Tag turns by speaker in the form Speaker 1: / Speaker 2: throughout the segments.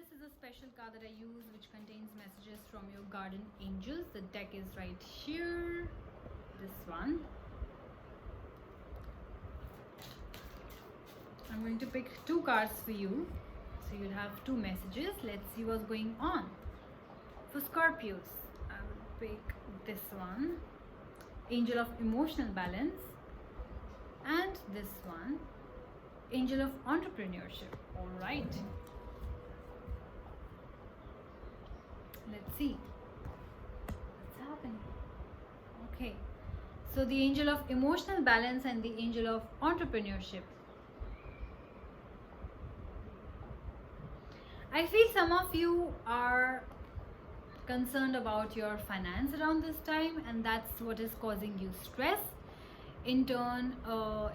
Speaker 1: this is a special card that I use which contains messages from your guardian angels. The deck is right here, this one. I'm going to pick 2 cards for you, so you'll have 2 messages. Let's see what's going on. For Scorpios, I will pick this one, Angel of Emotional Balance, and this one, Angel of Entrepreneurship. All right, let's see what's happening. Okay, so the Angel of Emotional Balance and the Angel of Entrepreneurship. I feel some of you are concerned about your finance around this time, and that's what is causing you stress. In turn,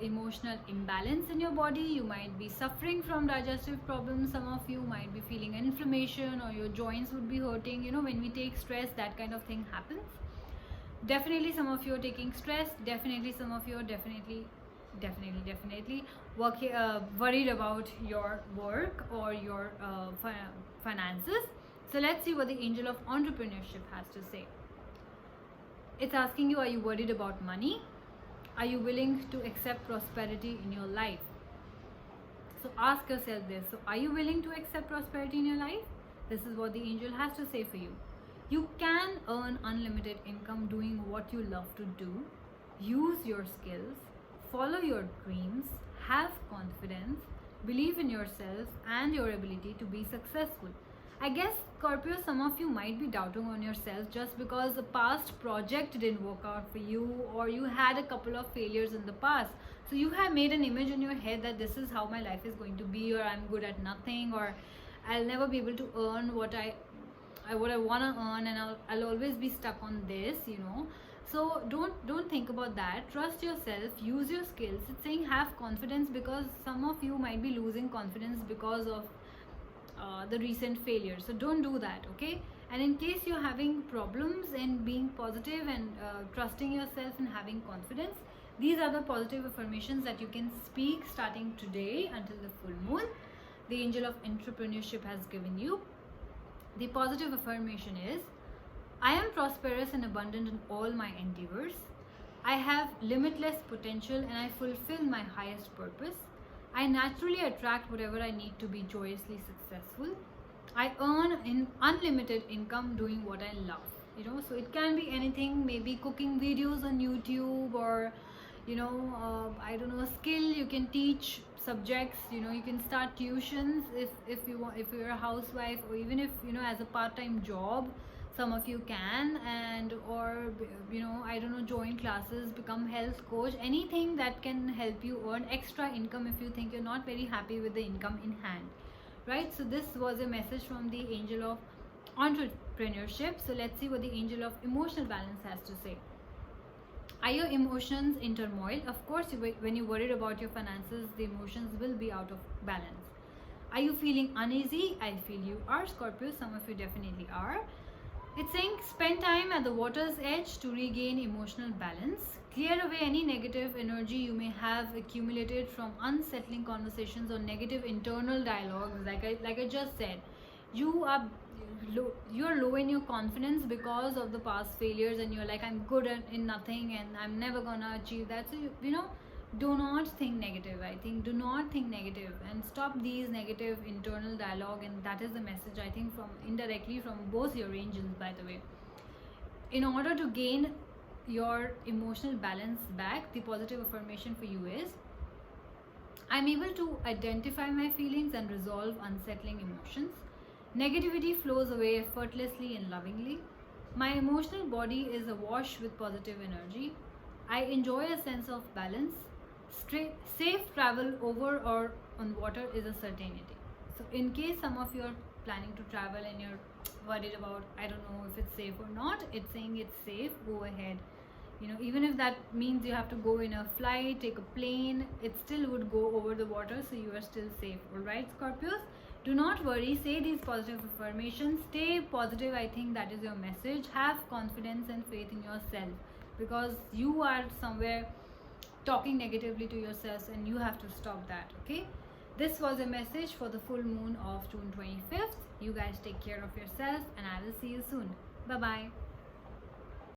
Speaker 1: emotional imbalance in your body. You might be suffering from digestive problems. Some of you might be feeling inflammation, or your joints would be hurting. You know, when we take stress, that kind of thing happens. Definitely some of you are taking stress. Definitely some of you are definitely worried about your work or your finances. So let's see what the Angel of Entrepreneurship has to say. It's asking you, are you worried about money? Are you willing to accept prosperity in your life? So ask yourself this. So are you willing to accept prosperity in your life? This is what the angel has to say for you. You can earn unlimited income doing what you love to do. Use your skills, follow your dreams, have confidence, believe in yourself and your ability to be successful. I guess, Scorpio, some of you might be doubting on yourself just because a past project didn't work out for you, or you had a couple of failures in the past. So you have made an image in your head that this is how my life is going to be, or I'm good at nothing, or I'll never be able to earn what I want to earn, and I'll always be stuck on this, you know. So don't think about that. Trust yourself, use your skills. It's saying have confidence, because some of you might be losing confidence because of the recent failure. So don't do that, okay? And in case you're having problems in being positive and trusting yourself and having confidence, these are the positive affirmations that you can speak starting today until the full moon. The Angel of Entrepreneurship has given you. The positive affirmation is, I am prosperous and abundant in all my endeavors. I have limitless potential and I fulfill my highest purpose. I naturally attract whatever I need to be joyously successful. I earn unlimited income doing what I love. You know, so it can be anything, maybe cooking videos on YouTube, or you know, I don't know, a skill you can teach, subjects. You know, you can start tuitions if you want, if you're a housewife, or even if, you know, as a part-time job. Some of you can, and or you know, I don't know, join classes, become health coach, anything that can help you earn extra income if you think you're not very happy with the income in hand, right? So this was a message from the Angel of Entrepreneurship. So let's see what the Angel of Emotional Balance has to say. Are your emotions in turmoil? Of course, when you're worried about your finances, the emotions will be out of balance. Are you feeling uneasy? I feel you are, Scorpio. Some of you definitely are. It's saying spend time at the water's edge to regain emotional balance. Clear away any negative energy you may have accumulated from unsettling conversations or negative internal dialogues. Like I just said, you are low in your confidence because of the past failures, and you're like, I'm good in nothing and I'm never gonna achieve that. So you know, do not think negative. I think do not think negative and stop these negative internal dialogue. And that is the message, I think, from indirectly from both your angels, by the way. In order to gain your emotional balance back, the positive affirmation for you is, I'm able to identify my feelings and resolve unsettling emotions. Negativity flows away effortlessly and lovingly. My emotional body is awash with positive energy. I enjoy a sense of balance. Safe travel over or on water is a certainty. So in case some of you are planning to travel and you're worried about, I don't know if it's safe or not, it's saying it's safe, go ahead. You know, even if that means you have to go in a flight, take a plane, it still would go over the water, so you are still safe. All right, Scorpios, do not worry. Say these positive affirmations. Stay positive. I think that is your message. Have confidence and faith in yourself, because you are somewhere talking negatively to yourselves, and you have to stop that. Okay, This was a message for the full moon of June 25th. You guys take care of yourself and I will see you soon. Bye bye.